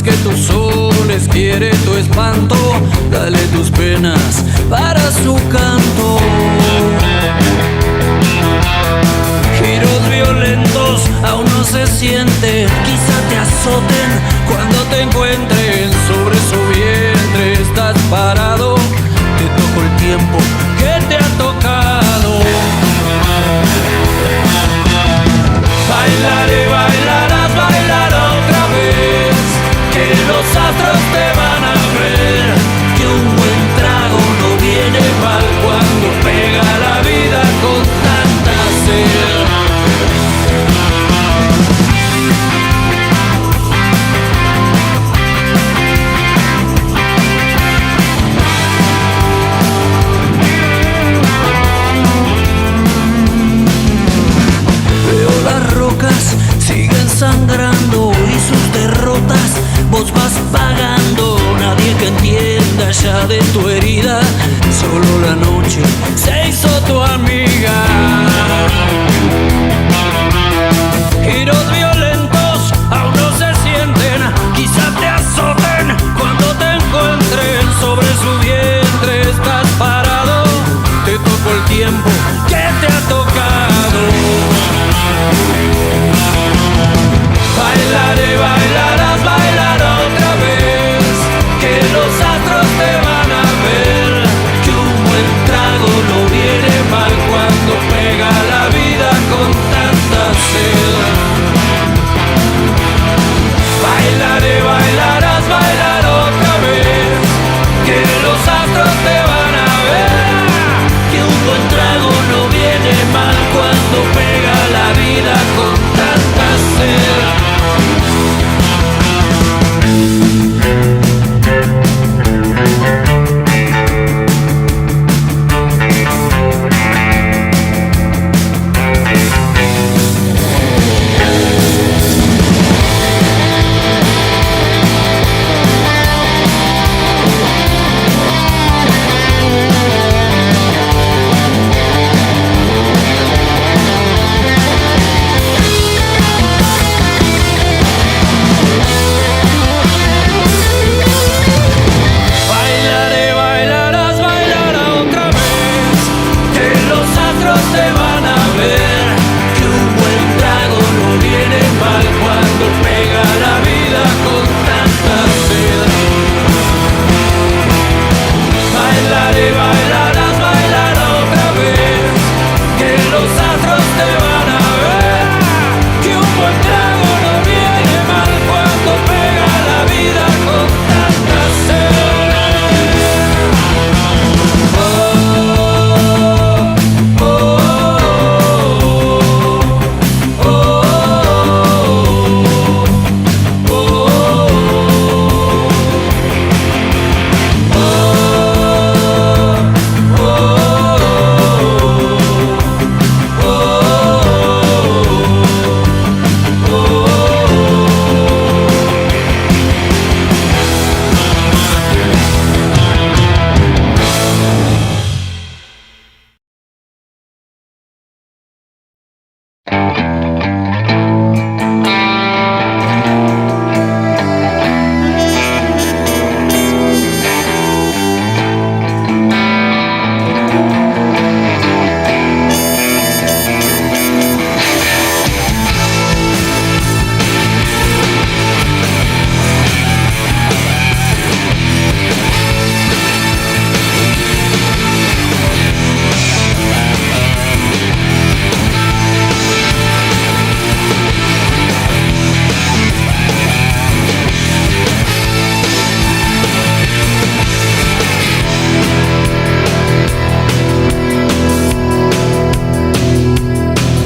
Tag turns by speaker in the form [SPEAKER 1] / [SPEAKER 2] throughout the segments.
[SPEAKER 1] que tus soles, quiere tu espanto. Dale tus penas para su canto. Giros violentos aún no se sienten, quizá te azoten cuando te encuentren sobre su vientre. Estás parado, te tocó el tiempo que te ha tocado. Bailaré, bailarás, bailará otra vez, que los astros te van a ver, que un buen trago no viene mal cuando pega la vida con tanta sed. Siguen sangrando y sus derrotas vos vas pagando. Nadie que entienda ya de tu herida, solo la noche se hizo tu amiga. Giros violentos aún no se sienten, quizás te azoten cuando te encuentren sobre su vientre. Estás parado, te tocó el tiempo que te ha tocado. Bailaré, bailarás, bailará otra vez, que los astros te van a ver, que un buen trago no viene mal cuando pega la vida con tanta sed. Bailaré, bailarás, bailará otra vez, que los astros te van a ver, que un buen trago no viene mal cuando pega la vida con tanta sed.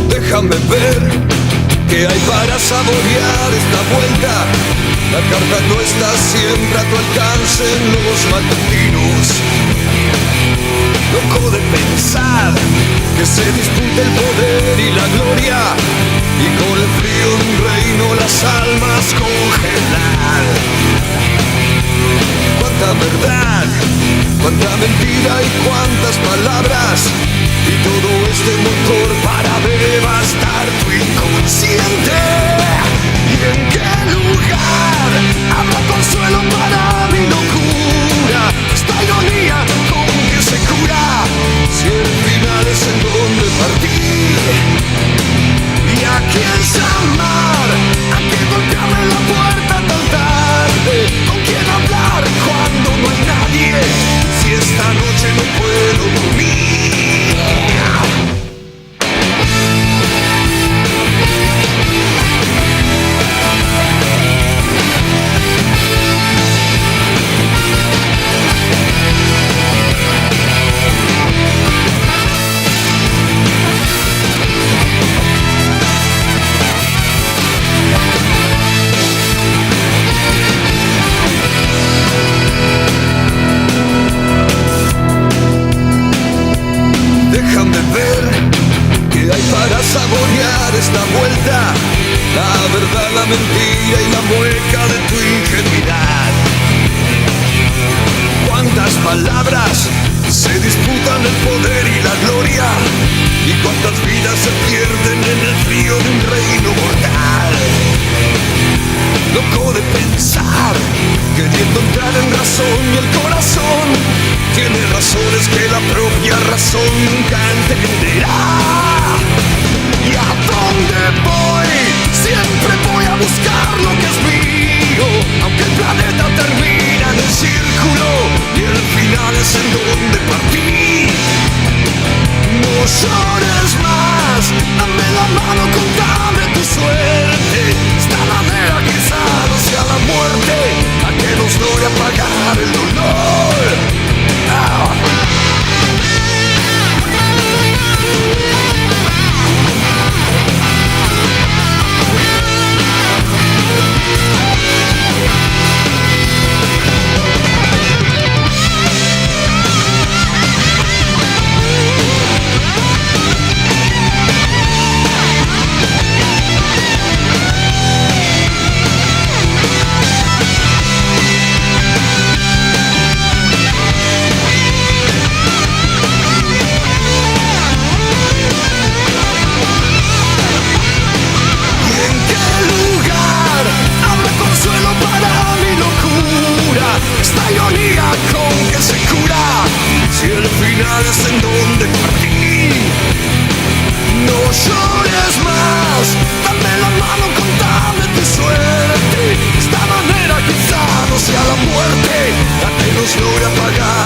[SPEAKER 2] Déjame ver qué hay para saborear esta vuelta. La carta no está siempre a tu alcance en los matutinos. Loco de pensar que se disputa el poder y la gloria, y con el frío de un reino las almas congelar. Cuánta verdad, cuánta mentira y cuántas palabras, y todo este motor para devastar tu inconsciente. ¿Y en qué lugar? ¿A poco para saborear esta vuelta, la verdad, la mentira y la mueca de tu ingenuidad. Cuántas palabras se disputan el poder y la gloria, y cuántas vidas se pierden en el frío de un reino mortal. Loco de pensar, queriendo entrar en razón, y el corazón tiene razones que la propia razón nunca entenderá. ¿Y a dónde voy? Siempre voy a buscar lo que es mío, aunque el planeta termina en el círculo y el final es en donde partí. No llores más, dame la mano, contame tu suerte. Esta manera quizá no sea la muerte, a que nos logre apagar el dolor. Esta ironía con que se cura, si el final es en donde partí. No llores más, dame la mano, contame tu suerte. Esta manera quizá no sea la muerte, la que nos logra apagar